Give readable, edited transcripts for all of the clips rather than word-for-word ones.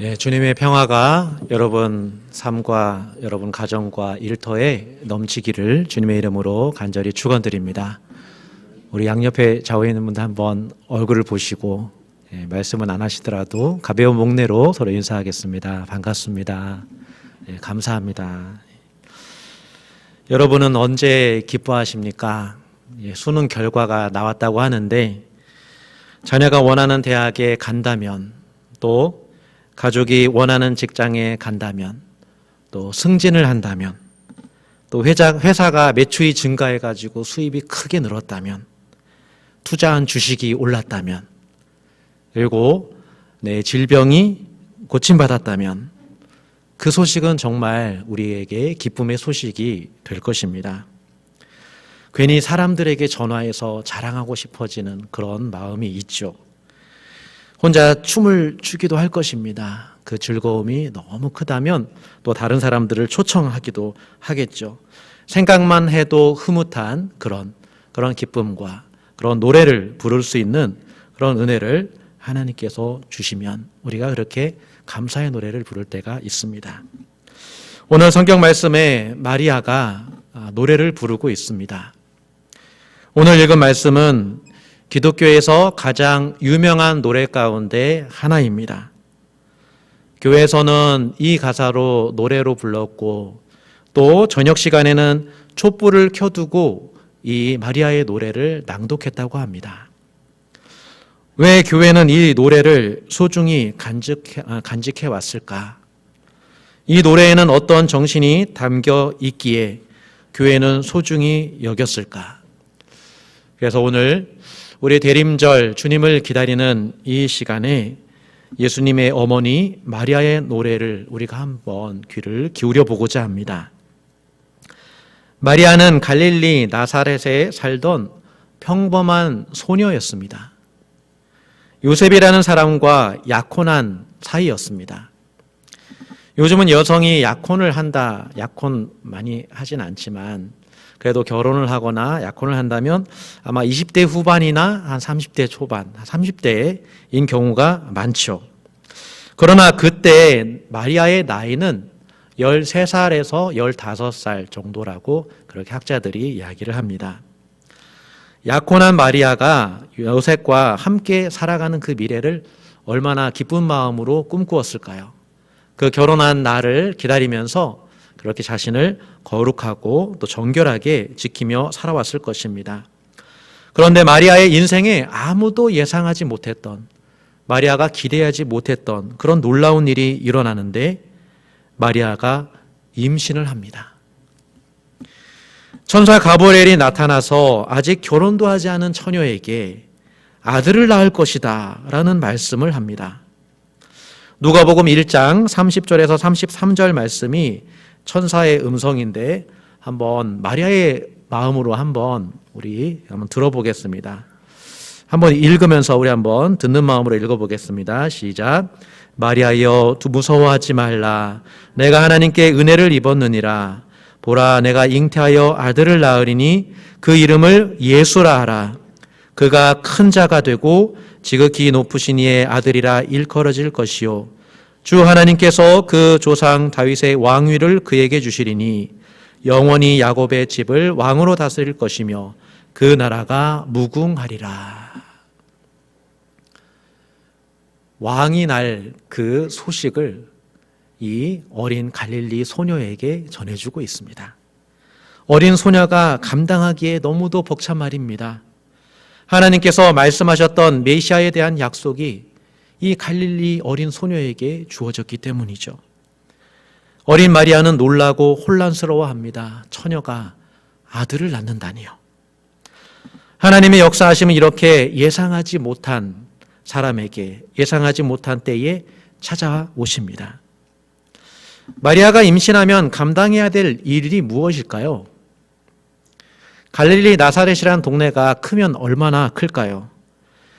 주님의 평화가 여러분 삶과 여러분 가정과 일터에 넘치기를 주님의 이름으로 간절히 축원드립니다. 우리 양옆에 좌우에 있는 분들 한번 얼굴을 보시고 말씀은 안 하시더라도 가벼운 목례로 서로 인사하겠습니다. 반갑습니다. 감사합니다. 여러분은 언제 기뻐하십니까? 수능 결과가 나왔다고 하는데 자녀가 원하는 대학에 간다면, 또 가족이 원하는 직장에 간다면, 또 승진을 한다면, 또 회사가 매출이 증가해가지고 수입이 크게 늘었다면, 투자한 주식이 올랐다면, 그리고 내 질병이 고침받았다면 그 소식은 정말 우리에게 기쁨의 소식이 될 것입니다. 괜히 사람들에게 전화해서 자랑하고 싶어지는 그런 마음이 있죠. 혼자 춤을 추기도 할 것입니다. 그 즐거움이 너무 크다면 또 다른 사람들을 초청하기도 하겠죠. 생각만 해도 흐뭇한 그런 기쁨과 그런 노래를 부를 수 있는 그런 은혜를 하나님께서 주시면 우리가 그렇게 감사의 노래를 부를 때가 있습니다. 오늘 성경 말씀에 마리아가 노래를 부르고 있습니다. 오늘 읽은 말씀은 기독교에서 가장 유명한 노래 가운데 하나입니다. 교회에서는 이 가사로 노래로 불렀고, 또 저녁 시간에는 촛불을 켜두고 이 마리아의 노래를 낭독했다고 합니다. 왜 교회는 이 노래를 소중히 간직해 왔을까? 이 노래에는 어떤 정신이 담겨 있기에 교회는 소중히 여겼을까? 그래서 오늘 우리 대림절 주님을 기다리는 이 시간에 예수님의 어머니 마리아의 노래를 우리가 한번 귀를 기울여 보고자 합니다. 마리아는 갈릴리 나사렛에 살던 평범한 소녀였습니다. 요셉이라는 사람과 약혼한 사이였습니다. 요즘은 여성이 약혼을 한다, 약혼 많이 하진 않지만 그래도 결혼을 하거나 약혼을 한다면 아마 20대 후반이나 한 30대 초반, 30대인 경우가 많죠. 그러나 그때 마리아의 나이는 13살에서 15살 정도라고 그렇게 학자들이 이야기를 합니다. 약혼한 마리아가 요셉과 함께 살아가는 그 미래를 얼마나 기쁜 마음으로 꿈꾸었을까요? 그 결혼한 날을 기다리면서 그렇게 자신을 거룩하고 또 정결하게 지키며 살아왔을 것입니다. 그런데 마리아의 인생에 아무도 예상하지 못했던, 마리아가 기대하지 못했던 그런 놀라운 일이 일어나는데 마리아가 임신을 합니다. 천사 가브리엘이 나타나서 아직 결혼도 하지 않은 처녀에게 아들을 낳을 것이다 라는 말씀을 합니다. 누가복음 1장 30절에서 33절 말씀이 천사의 음성인데 한번 마리아의 마음으로 우리 한번 들어보겠습니다. 한번 읽으면서 우리 한번 듣는 마음으로 읽어보겠습니다. 시작. 마리아여 무서워하지 말라. 내가 하나님께 은혜를 입었느니라. 보라, 내가 잉태하여 아들을 낳으리니 그 이름을 예수라 하라. 그가 큰 자가 되고 지극히 높으신 이의 아들이라 일컬어질 것이요 주 하나님께서 그 조상 다윗의 왕위를 그에게 주시리니 영원히 야곱의 집을 왕으로 다스릴 것이며 그 나라가 무궁하리라. 왕이 날 그 소식을 이 어린 갈릴리 소녀에게 전해주고 있습니다. 어린 소녀가 감당하기에 너무도 벅찬 말입니다. 하나님께서 말씀하셨던 메시아에 대한 약속이 이 갈릴리 어린 소녀에게 주어졌기 때문이죠. 어린 마리아는 놀라고 혼란스러워합니다. 처녀가 아들을 낳는다니요. 하나님의 역사하심은 이렇게 예상하지 못한 사람에게 예상하지 못한 때에 찾아오십니다. 마리아가 임신하면 감당해야 될 일이 무엇일까요? 갈릴리 나사렛이라는 동네가 크면 얼마나 클까요?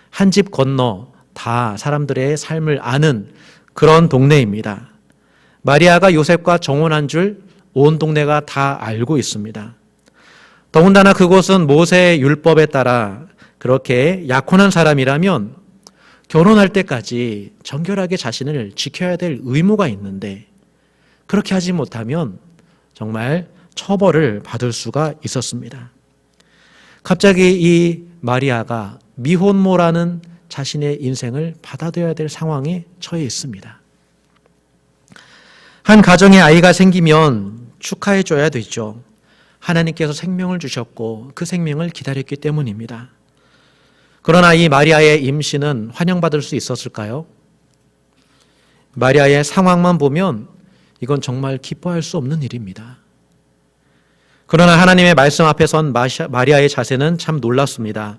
한 집 건너 다 사람들의 삶을 아는 그런 동네입니다. 마리아가 요셉과 정혼한 줄 온 동네가 다 알고 있습니다. 더군다나 그곳은 모세의 율법에 따라 그렇게 약혼한 사람이라면 결혼할 때까지 정결하게 자신을 지켜야 될 의무가 있는데 그렇게 하지 못하면 정말 처벌을 받을 수가 있었습니다. 갑자기 이 마리아가 미혼모라는 자신의 인생을 받아들여야 될 상황에 처해 있습니다. 한 가정에 아이가 생기면 축하해 줘야 되죠. 하나님께서 생명을 주셨고 그 생명을 기다렸기 때문입니다. 그러나 이 마리아의 임신은 환영받을 수 있었을까요? 마리아의 상황만 보면 이건 정말 기뻐할 수 없는 일입니다. 그러나 하나님의 말씀 앞에 선 마리아의 자세는 참 놀랐습니다.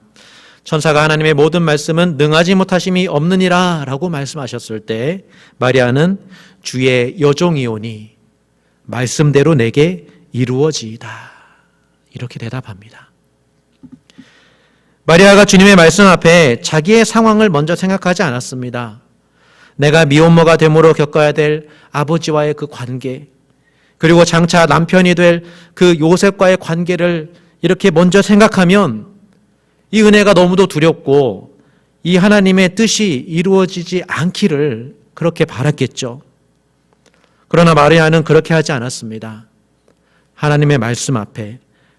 천사가 하나님의 모든 말씀은 능하지 못하심이 없느니라 라고 말씀하셨을 때 마리아는 주의 여종이오니 말씀대로 내게 이루어지이다 이렇게 대답합니다. 마리아가 주님의 말씀 앞에 자기의 상황을 먼저 생각하지 않았습니다. 내가 미혼모가 됨으로 겪어야 될 아버지와의 그 관계, 그리고 장차 남편이 될 그 요셉과의 관계를 이렇게 먼저 생각하면 이 은혜가 너무도 두렵고 이 하나님의 뜻이 이루어지지 않기를 그렇게 바랐겠죠. 그러나 마리아는 그렇게 하지 않았습니다. 하나님의 말씀 앞에,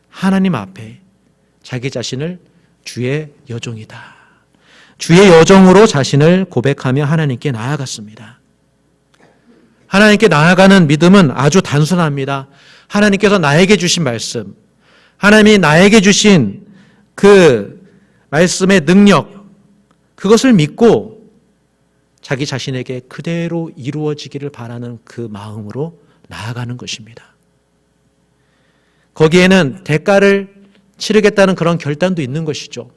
하나님 앞에 자기 자신을 주의 여종이다, 주의 여종으로 자신을 고백하며 하나님께 나아갔습니다. 하나님께 나아가는 믿음은 아주 단순합니다. 하나님께서 나에게 주신 말씀, 하나님이 나에게 주신 그 말씀의 능력, 그것을 믿고 자기 자신에게 그대로 이루어지기를 바라는 그 마음으로 나아가는 것입니다. 거기에는 대가를 치르겠다는 그런 결단도 있는 것이죠.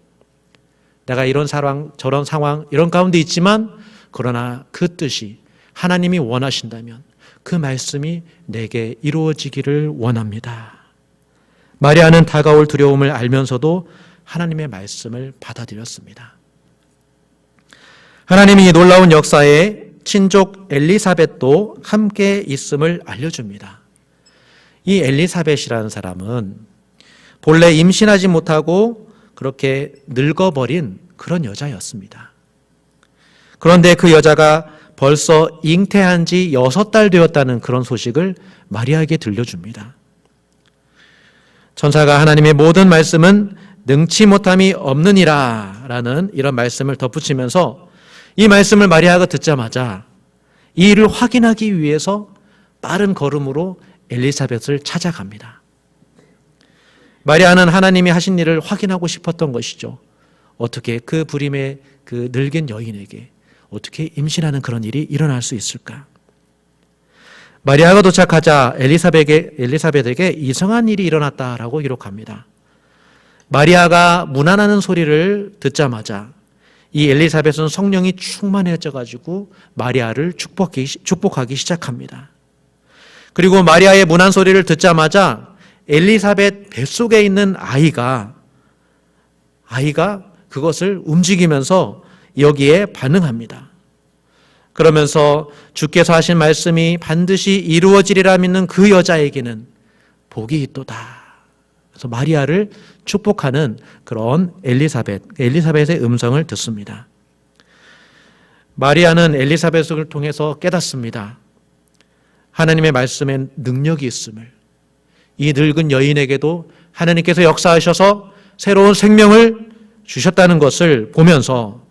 내가 이런 상황, 저런 상황, 이런 가운데 있지만 그러나 그 뜻이 하나님이 원하신다면 그 말씀이 내게 이루어지기를 원합니다. 마리아는 다가올 두려움을 알면서도 하나님의 말씀을 받아들였습니다. 하나님이 이 놀라운 역사에 친족 엘리사벳도 함께 있음을 알려줍니다. 이 엘리사벳이라는 사람은 본래 임신하지 못하고 그렇게 늙어버린 그런 여자였습니다. 그런데 그 여자가 벌써 잉태한 지 6달 되었다는 그런 소식을 마리아에게 들려줍니다. 천사가 하나님의 모든 말씀은 능치 못함이 없느니라 라는 이런 말씀을 덧붙이면서 이 말씀을 마리아가 듣자마자 이 일을 확인하기 위해서 빠른 걸음으로 엘리사벳을 찾아갑니다. 마리아는 하나님이 하신 일을 확인하고 싶었던 것이죠. 어떻게 그 부림의 그 늙은 여인에게 어떻게 임신하는 그런 일이 일어날 수 있을까? 마리아가 도착하자 엘리사벳에게 이상한 일이 일어났다라고 기록합니다. 마리아가 문안하는 소리를 듣자마자 이 엘리사벳은 성령이 충만해져 가지고 마리아를 축복하기 시작합니다. 그리고 마리아의 문안 소리를 듣자마자 엘리사벳 뱃속에 있는 아이가 그것을 움직이면서 여기에 반응합니다. 그러면서 주께서 하신 말씀이 반드시 이루어지리라 믿는 그 여자에게는 복이 있도다. 그래서 마리아를 축복하는 그런 엘리사벳의 음성을 듣습니다. 마리아는 엘리사벳을 통해서 깨닫습니다. 하나님의 말씀에 능력이 있음을, 이 늙은 여인에게도 하나님께서 역사하셔서 새로운 생명을 주셨다는 것을 보면서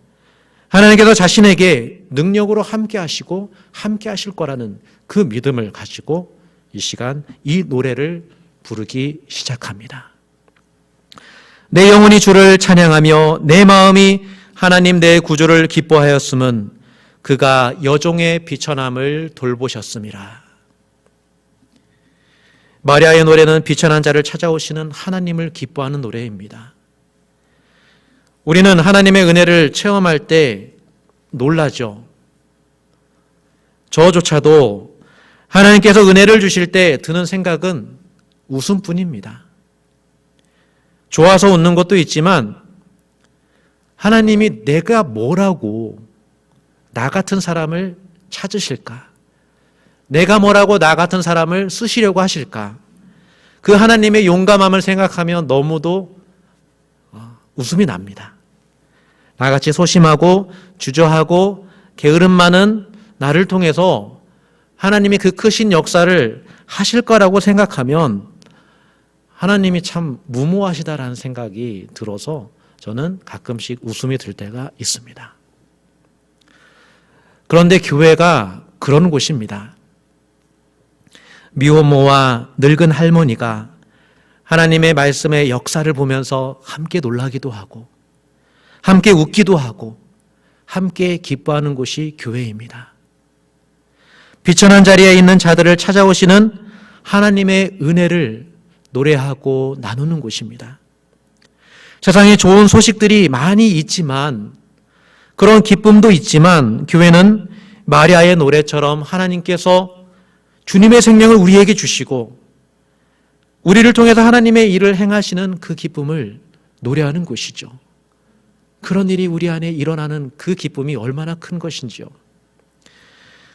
하나님께서 자신에게 능력으로 함께 하시고 함께 하실 거라는 그 믿음을 가지고 이 시간 이 노래를 부르기 시작합니다. 내 영혼이 주를 찬양하며 내 마음이 하나님 내 구주를 기뻐하였음은 그가 여종의 비천함을 돌보셨음이라. 마리아의 노래는 비천한 자를 찾아오시는 하나님을 기뻐하는 노래입니다. 우리는 하나님의 은혜를 체험할 때 놀라죠. 저조차도 하나님께서 은혜를 주실 때 드는 생각은 웃음뿐입니다. 좋아서 웃는 것도 있지만 하나님이 내가 뭐라고 나 같은 사람을 찾으실까? 내가 뭐라고 나 같은 사람을 쓰시려고 하실까? 그 하나님의 용감함을 생각하면 너무도 웃음이 납니다. 나같이 소심하고 주저하고 게으름 많은 나를 통해서 하나님이 그 크신 역사를 하실 거라고 생각하면 하나님이 참 무모하시다라는 생각이 들어서 저는 가끔씩 웃음이 들 때가 있습니다. 그런데 교회가 그런 곳입니다. 미혼모와 늙은 할머니가 하나님의 말씀의 역사를 보면서 함께 놀라기도 하고 함께 웃기도 하고 함께 기뻐하는 곳이 교회입니다. 비천한 자리에 있는 자들을 찾아오시는 하나님의 은혜를 노래하고 나누는 곳입니다. 세상에 좋은 소식들이 많이 있지만 그런 기쁨도 있지만 교회는 마리아의 노래처럼 하나님께서 주님의 생명을 우리에게 주시고 우리를 통해서 하나님의 일을 행하시는 그 기쁨을 노래하는 곳이죠. 그런 일이 우리 안에 일어나는 그 기쁨이 얼마나 큰 것인지요.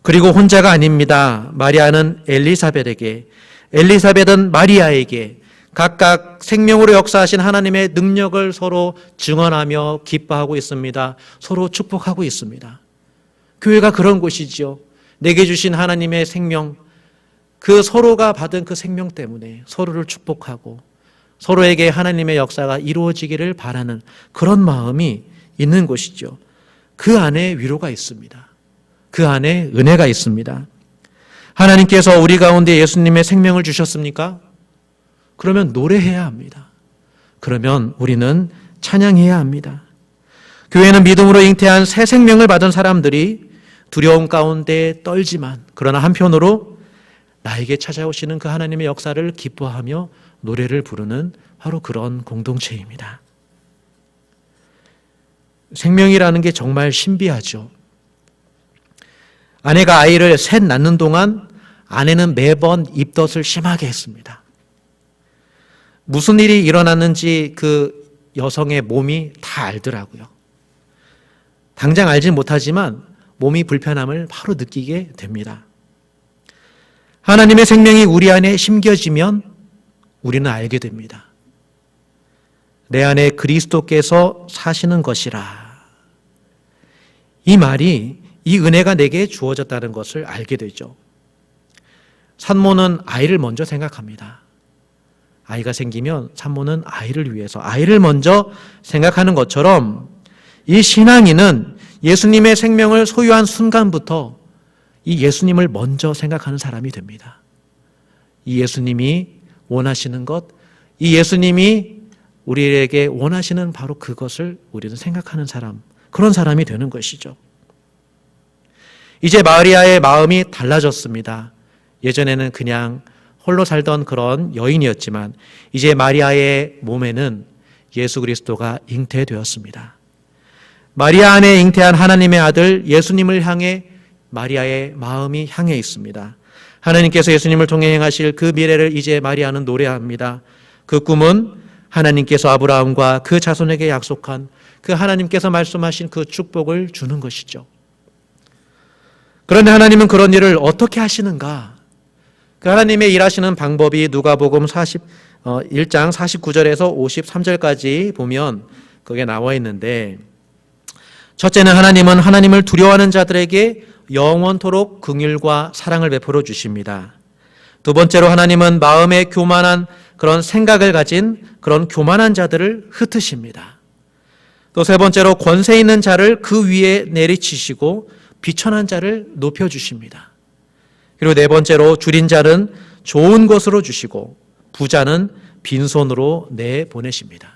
그리고 혼자가 아닙니다. 마리아는 엘리사벳에게, 엘리사벳은 마리아에게 각각 생명으로 역사하신 하나님의 능력을 서로 증언하며 기뻐하고 있습니다. 서로 축복하고 있습니다. 교회가 그런 곳이지요. 내게 주신 하나님의 생명, 그 서로가 받은 그 생명 때문에 서로를 축복하고 서로에게 하나님의 역사가 이루어지기를 바라는 그런 마음이 있는 곳이죠. 그 안에 위로가 있습니다. 그 안에 은혜가 있습니다. 하나님께서 우리 가운데 예수님의 생명을 주셨습니까? 그러면 노래해야 합니다. 그러면 우리는 찬양해야 합니다. 교회는 믿음으로 잉태한 새 생명을 받은 사람들이 두려움 가운데 떨지만 그러나 한편으로 나에게 찾아오시는 그 하나님의 역사를 기뻐하며 노래를 부르는 바로 그런 공동체입니다. 생명이라는 게 정말 신비하죠. 아내가 아이를 셋 낳는 동안 아내는 매번 입덧을 심하게 했습니다. 무슨 일이 일어났는지 그 여성의 몸이 다 알더라고요. 당장 알진 못하지만 몸이 불편함을 바로 느끼게 됩니다. 하나님의 생명이 우리 안에 심겨지면 우리는 알게 됩니다. 내 안에 그리스도께서 사시는 것이라. 이 말이, 이 은혜가 내게 주어졌다는 것을 알게 되죠. 산모는 아이를 먼저 생각합니다. 아이가 생기면 산모는 아이를 위해서 아이를 먼저 생각하는 것처럼 이 신앙인은 예수님의 생명을 소유한 순간부터 이 예수님을 먼저 생각하는 사람이 됩니다. 이 예수님이 원하시는 것, 이 예수님이 우리에게 원하시는 바로 그것을 우리는 생각하는 사람, 그런 사람이 되는 것이죠. 이제 마리아의 마음이 달라졌습니다. 예전에는 그냥 홀로 살던 그런 여인이었지만 이제 마리아의 몸에는 예수 그리스도가 잉태되었습니다. 마리아 안에 잉태한 하나님의 아들 예수님을 향해 마리아의 마음이 향해 있습니다. 하나님께서 예수님을 통해 행하실 그 미래를 이제 마리아는 노래합니다. 그 꿈은 하나님께서 아브라함과 그 자손에게 약속한 그 하나님께서 말씀하신 그 축복을 주는 것이죠. 그런데 하나님은 그런 일을 어떻게 하시는가? 그 하나님의 일하시는 방법이 누가복음 1장 49절에서 53절까지 보면 거기에 나와 있는데, 첫째는 하나님은 하나님을 두려워하는 자들에게 영원토록 긍휼과 사랑을 베풀어 주십니다. 두 번째로 하나님은 마음에 교만한 그런 생각을 가진 그런 교만한 자들을 흩으십니다. 또 세 번째로 권세 있는 자를 그 위에 내리치시고 비천한 자를 높여주십니다. 그리고 네 번째로 줄인 자는 좋은 것으로 주시고 부자는 빈손으로 내보내십니다.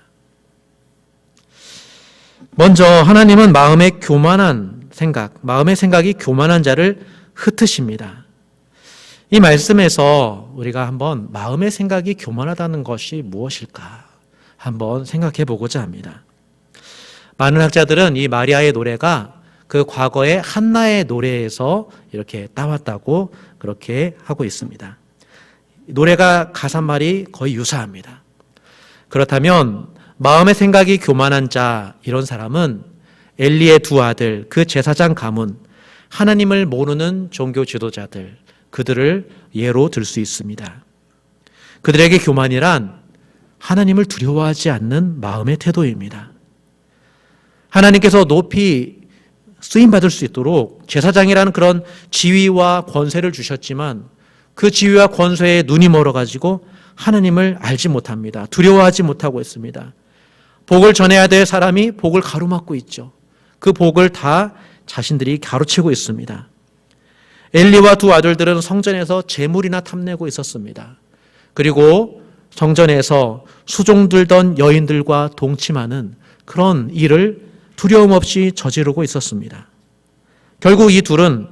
먼저 하나님은 마음의 교만한 생각, 마음의 생각이 교만한 자를 흩으십니다. 이 말씀에서 우리가 한번 마음의 생각이 교만하다는 것이 무엇일까 한번 생각해 보고자 합니다. 많은 학자들은 이 마리아의 노래가 그 과거의 한나의 노래에서 이렇게 따왔다고 그렇게 하고 있습니다. 노래가 가사말이 거의 유사합니다. 그렇다면 마음의 생각이 교만한 자, 이런 사람은 엘리의 두 아들, 그 제사장 가문, 하나님을 모르는 종교 지도자들, 그들을 예로 들 수 있습니다. 그들에게 교만이란 하나님을 두려워하지 않는 마음의 태도입니다. 하나님께서 높이 쓰임받을 수 있도록 제사장이라는 그런 지위와 권세를 주셨지만 그 지위와 권세에 눈이 멀어가지고 하나님을 알지 못합니다. 두려워하지 못하고 있습니다. 복을 전해야 될 사람이 복을 가로막고 있죠. 그 복을 다 자신들이 가로채고 있습니다. 엘리와 두 아들들은 성전에서 재물이나 탐내고 있었습니다. 그리고 성전에서 수종 들던 여인들과 동침하는 그런 일을 두려움 없이 저지르고 있었습니다. 결국 이 둘은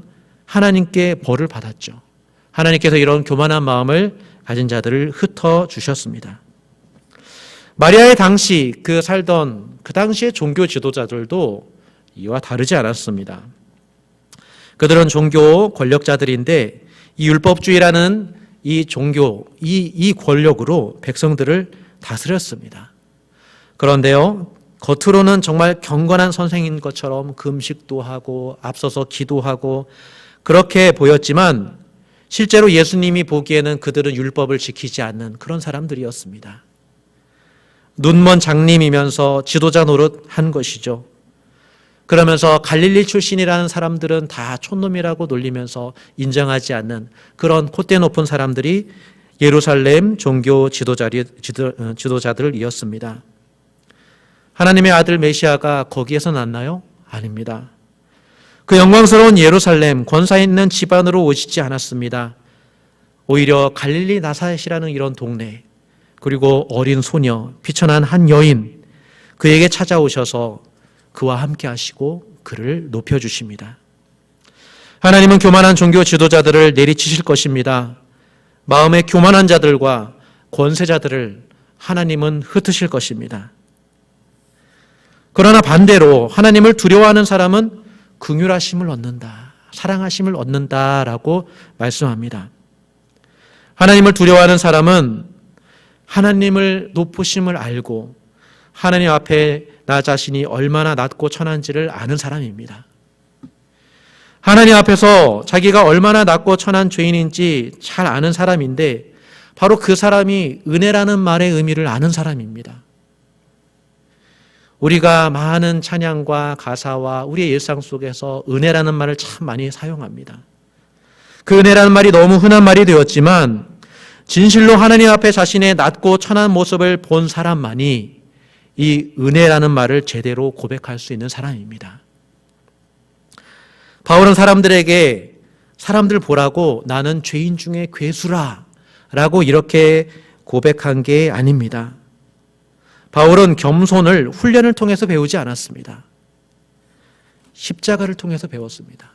하나님께 벌을 받았죠. 하나님께서 이런 교만한 마음을 가진 자들을 흩어주셨습니다. 마리아의 당시 살던 그 당시의 종교 지도자들도 이와 다르지 않았습니다. 그들은 종교 권력자들인데 이 율법주의라는 이 종교, 이 권력으로 백성들을 다스렸습니다. 그런데요, 겉으로는 정말 경건한 선생인 것처럼 금식도 하고 앞서서 기도하고 그렇게 보였지만 실제로 예수님이 보기에는 그들은 율법을 지키지 않는 그런 사람들이었습니다. 눈먼 장님이면서 지도자 노릇한 것이죠. 그러면서 갈릴리 출신이라는 사람들은 다 촌놈이라고 놀리면서 인정하지 않는 그런 콧대 높은 사람들이 예루살렘 종교 지도자들이었습니다. 하나님의 아들 메시아가 거기에서 났나요? 아닙니다. 그 영광스러운 예루살렘 권세 있는 집안으로 오시지 않았습니다. 오히려 갈릴리 나사렛이라는 이런 동네, 그리고 어린 소녀, 비천한 한 여인, 그에게 찾아오셔서 그와 함께 하시고 그를 높여주십니다. 하나님은 교만한 종교 지도자들을 내리치실 것입니다. 마음에 교만한 자들과 권세자들을 하나님은 흩으실 것입니다. 그러나 반대로 하나님을 두려워하는 사람은 긍휼하심을 얻는다, 사랑하심을 얻는다라고 말씀합니다. 하나님을 두려워하는 사람은 하나님을 높으심을 알고 하나님 앞에 나 자신이 얼마나 낮고 천한지를 아는 사람입니다. 하나님 앞에서 자기가 얼마나 낮고 천한 죄인인지 잘 아는 사람인데 바로 그 사람이 은혜라는 말의 의미를 아는 사람입니다. 우리가 많은 찬양과 가사와 우리의 일상 속에서 은혜라는 말을 참 많이 사용합니다. 그 은혜라는 말이 너무 흔한 말이 되었지만 진실로 하나님 앞에 자신의 낮고 천한 모습을 본 사람만이 이 은혜라는 말을 제대로 고백할 수 있는 사람입니다. 바울은 사람들에게 사람들 보라고 나는 죄인 중에 괴수라 라고 이렇게 고백한 게 아닙니다. 바울은 겸손을 훈련을 통해서 배우지 않았습니다. 십자가를 통해서 배웠습니다.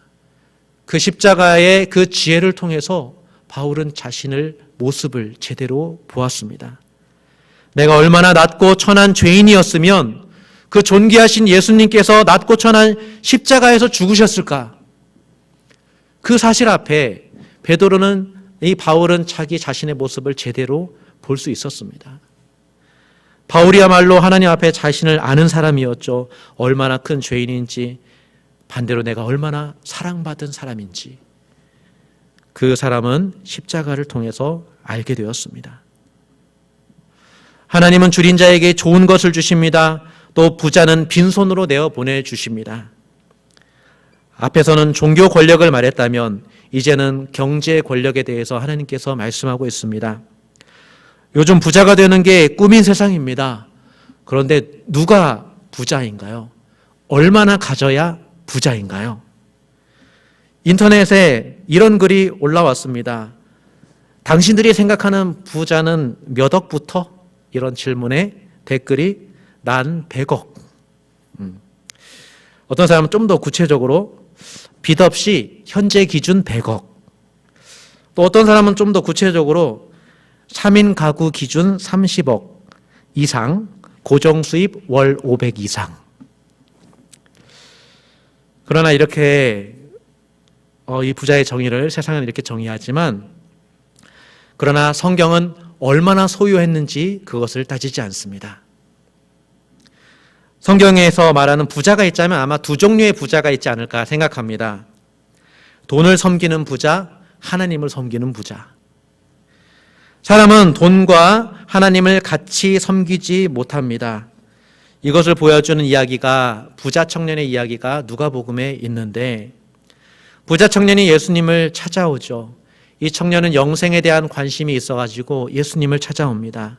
그 십자가의 그 지혜를 통해서 바울은 자신의 모습을 제대로 보았습니다. 내가 얼마나 낮고 천한 죄인이었으면 그 존귀하신 예수님께서 낮고 천한 십자가에서 죽으셨을까? 그 사실 앞에 바울은 자기 자신의 모습을 제대로 볼 수 있었습니다. 바울이야말로 하나님 앞에 자신을 아는 사람이었죠. 얼마나 큰 죄인인지, 반대로 내가 얼마나 사랑받은 사람인지 그 사람은 십자가를 통해서 알게 되었습니다. 하나님은 줄인 자에게 좋은 것을 주십니다. 또 부자는 빈손으로 내어 보내주십니다. 앞에서는 종교 권력을 말했다면 이제는 경제 권력에 대해서 하나님께서 말씀하고 있습니다. 요즘 부자가 되는 게 꿈인 세상입니다. 그런데 누가 부자인가요? 얼마나 가져야 부자인가요? 인터넷에 이런 글이 올라왔습니다. 당신들이 생각하는 부자는 몇 억부터? 이런 질문에 댓글이 난 100억. 어떤 사람은 좀 더 구체적으로 빚 없이 현재 기준 100억. 또 어떤 사람은 좀 더 구체적으로 3인 가구 기준 30억 이상, 고정수입 월 500 이상. 그러나 이렇게 이 부자의 정의를 세상은 이렇게 정의하지만 그러나 성경은 얼마나 소유했는지 그것을 따지지 않습니다. 성경에서 말하는 부자가 있자면 아마 두 종류의 부자가 있지 않을까 생각합니다. 돈을 섬기는 부자, 하나님을 섬기는 부자. 사람은 돈과 하나님을 같이 섬기지 못합니다. 이것을 보여주는 이야기가 부자 청년의 이야기가 누가복음에 있는데, 부자 청년이 예수님을 찾아오죠. 이 청년은 영생에 대한 관심이 있어가지고 예수님을 찾아옵니다.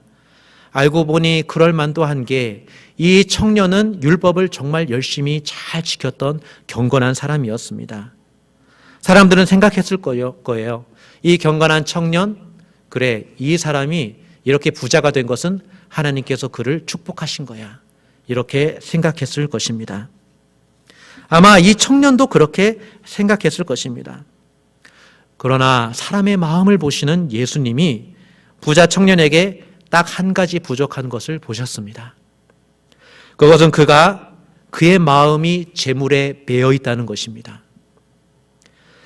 알고 보니 그럴 만도 한 게, 이 청년은 율법을 정말 열심히 잘 지켰던 경건한 사람이었습니다. 사람들은 생각했을 거예요. 이 경건한 청년, 그래, 이 사람이 이렇게 부자가 된 것은 하나님께서 그를 축복하신 거야. 이렇게 생각했을 것입니다. 아마 이 청년도 그렇게 생각했을 것입니다. 그러나 사람의 마음을 보시는 예수님이 부자 청년에게 딱 한 가지 부족한 것을 보셨습니다. 그것은 그의 마음이 재물에 배어 있다는 것입니다.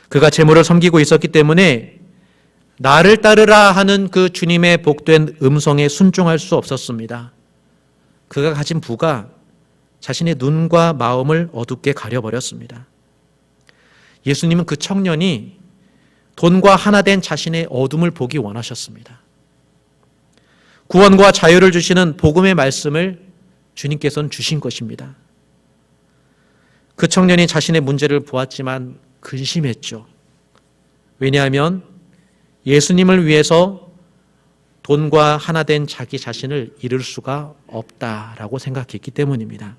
그가 재물을 섬기고 있었기 때문에 나를 따르라 하는 그 주님의 복된 음성에 순종할 수 없었습니다. 그가 가진 부가 자신의 눈과 마음을 어둡게 가려버렸습니다. 예수님은 그 청년이 돈과 하나 된 자신의 어둠을 보기 원하셨습니다. 구원과 자유를 주시는 복음의 말씀을 주님께서는 주신 것입니다. 그 청년이 자신의 문제를 보았지만 근심했죠. 왜냐하면 예수님을 위해서 돈과 하나 된 자기 자신을 잃을 수가 없다라고 생각했기 때문입니다.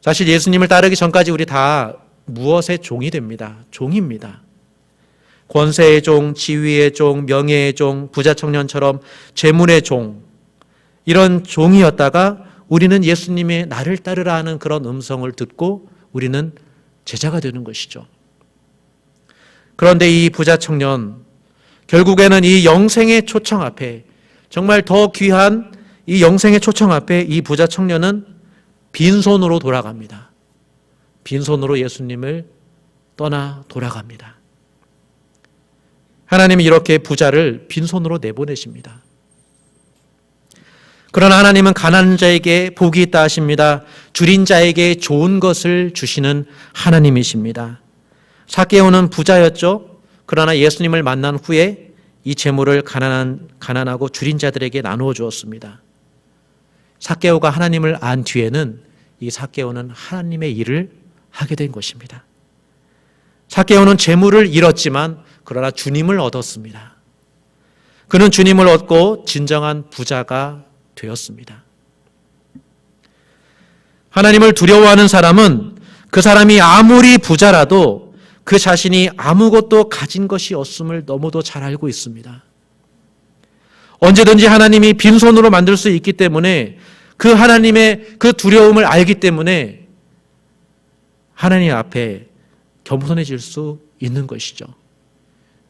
사실 예수님을 따르기 전까지 우리 다 무엇의 종이 됩니다. 종입니다. 권세의 종, 지위의 종, 명예의 종, 부자 청년처럼 재물의 종, 이런 종이었다가 우리는 예수님의 나를 따르라 하는 그런 음성을 듣고 우리는 제자가 되는 것이죠. 그런데 이 부자 청년, 결국에는 이 영생의 초청 앞에, 정말 더 귀한 이 영생의 초청 앞에 이 부자 청년은 빈손으로 돌아갑니다. 빈손으로 예수님을 떠나 돌아갑니다. 하나님이 이렇게 부자를 빈손으로 내보내십니다. 그러나 하나님은 가난한 자에게 복이 있다 하십니다. 줄인 자에게 좋은 것을 주시는 하나님이십니다. 삭개오는 부자였죠. 그러나 예수님을 만난 후에 이 재물을 가난하고 줄인 자들에게 나누어 주었습니다. 삭개오가 하나님을 안 뒤에는 이 삭개오는 하나님의 일을 하게 된 것입니다. 삭개오는 재물을 잃었지만 그러나 주님을 얻었습니다. 그는 주님을 얻고 진정한 부자가 되었습니다. 하나님을 두려워하는 사람은 그 사람이 아무리 부자라도 그 자신이 아무것도 가진 것이 없음을 너무도 잘 알고 있습니다. 언제든지 하나님이 빈손으로 만들 수 있기 때문에 그 하나님의 그 두려움을 알기 때문에 하나님 앞에 겸손해질 수 있는 것이죠.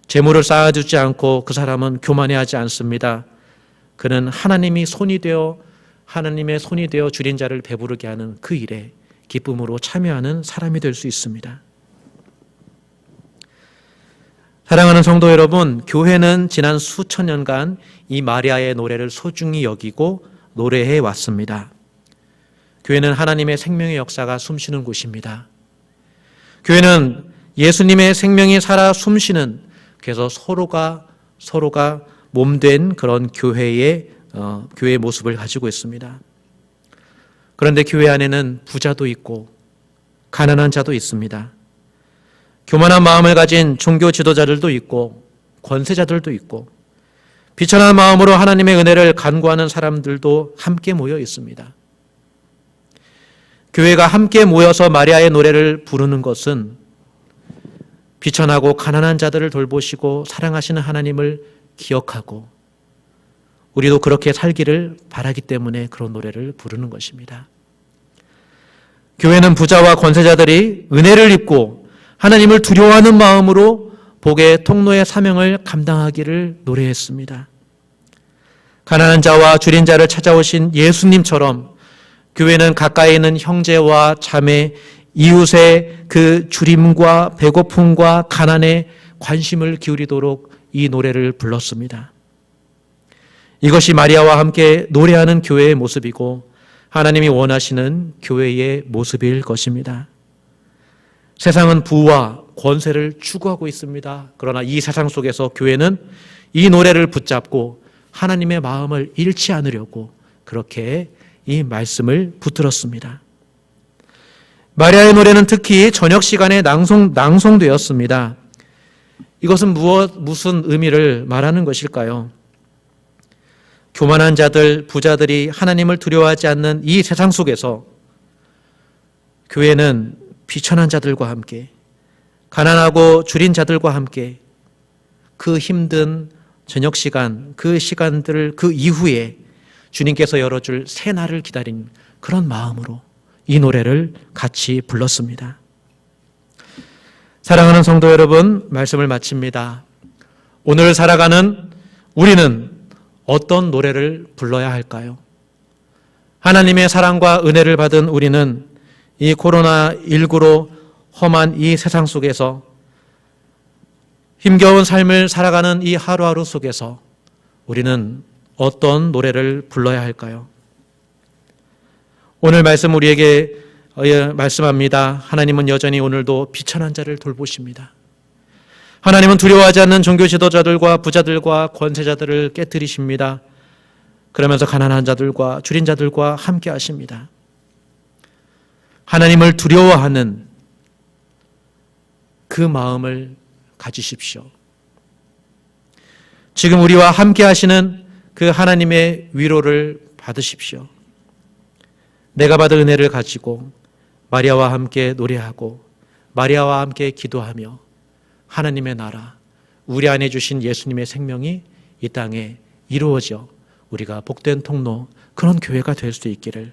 재물을 쌓아두지 않고 그 사람은 교만해하지 않습니다. 그는 하나님의 손이 되어 줄인 자를 배부르게 하는 그 일에 기쁨으로 참여하는 사람이 될 수 있습니다. 사랑하는 성도 여러분, 교회는 지난 수천 년간 이 마리아의 노래를 소중히 여기고 노래해 왔습니다. 교회는 하나님의 생명의 역사가 숨쉬는 곳입니다. 교회는 예수님의 생명이 살아 숨쉬는, 그래서 서로가 몸된 그런 교회의 모습을 가지고 있습니다. 그런데 교회 안에는 부자도 있고 가난한 자도 있습니다. 교만한 마음을 가진 종교 지도자들도 있고 권세자들도 있고 비천한 마음으로 하나님의 은혜를 간구하는 사람들도 함께 모여 있습니다. 교회가 함께 모여서 마리아의 노래를 부르는 것은 비천하고 가난한 자들을 돌보시고 사랑하시는 하나님을 기억하고 우리도 그렇게 살기를 바라기 때문에 그런 노래를 부르는 것입니다. 교회는 부자와 권세자들이 은혜를 입고 하나님을 두려워하는 마음으로 복의 통로의 사명을 감당하기를 노래했습니다. 가난한 자와 줄인 자를 찾아오신 예수님처럼 교회는 가까이 있는 형제와 자매, 이웃의 그 줄임과 배고픔과 가난에 관심을 기울이도록 이 노래를 불렀습니다. 이것이 마리아와 함께 노래하는 교회의 모습이고 하나님이 원하시는 교회의 모습일 것입니다. 세상은 부와 권세를 추구하고 있습니다. 그러나 이 세상 속에서 교회는 이 노래를 붙잡고 하나님의 마음을 잃지 않으려고 그렇게 이 말씀을 붙들었습니다. 마리아의 노래는 특히 저녁 시간에 낭송되었습니다. 이것은 무슨 의미를 말하는 것일까요? 교만한 자들, 부자들이 하나님을 두려워하지 않는 이 세상 속에서 교회는 비천한 자들과 함께, 가난하고 줄인 자들과 함께 그 힘든 저녁 시간, 그 시간들을 그 이후에 주님께서 열어줄 새 날을 기다린 그런 마음으로 이 노래를 같이 불렀습니다. 사랑하는 성도 여러분, 말씀을 마칩니다. 오늘 살아가는 우리는 어떤 노래를 불러야 할까요? 하나님의 사랑과 은혜를 받은 우리는 이 코로나19로 험한 이 세상 속에서 힘겨운 삶을 살아가는 이 하루하루 속에서 우리는 어떤 노래를 불러야 할까요? 오늘 말씀 우리에게 말씀합니다. 하나님은 여전히 오늘도 비천한 자를 돌보십니다. 하나님은 두려워하지 않는 종교 지도자들과 부자들과 권세자들을 깨뜨리십니다. 그러면서 가난한 자들과 줄인 자들과 함께 하십니다. 하나님을 두려워하는 그 마음을 가지십시오. 지금 우리와 함께 하시는 그 하나님의 위로를 받으십시오. 내가 받은 은혜를 가지고 마리아와 함께 노래하고 마리아와 함께 기도하며 하나님의 나라, 우리 안에 주신 예수님의 생명이 이 땅에 이루어져 우리가 복된 통로, 그런 교회가 될 수 있기를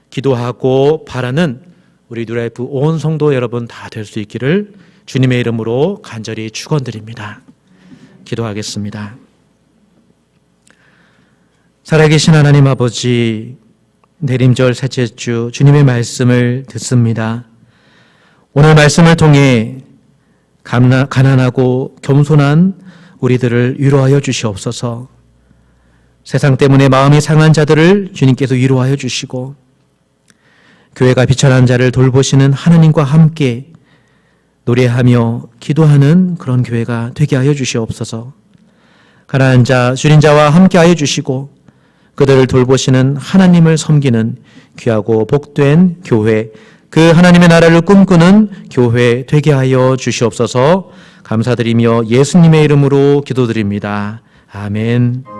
기도하고 바라는 우리 뉴라이프 온 성도 여러분 다 될 수 있기를 주님의 이름으로 간절히 축원드립니다. 기도하겠습니다. 살아계신 하나님 아버지, 내림절 셋째 주 주님의 말씀을 듣습니다. 오늘 말씀을 통해 가난하고 겸손한 우리들을 위로하여 주시옵소서. 세상 때문에 마음이 상한 자들을 주님께서 위로하여 주시고 교회가 비천한 자를 돌보시는 하나님과 함께 노래하며 기도하는 그런 교회가 되게 하여 주시옵소서. 가난한 자, 줄인 자와 함께 하여 주시고 그들을 돌보시는 하나님을 섬기는 귀하고 복된 교회, 그 하나님의 나라를 꿈꾸는 교회 되게 하여 주시옵소서. 감사드리며 예수님의 이름으로 기도드립니다. 아멘.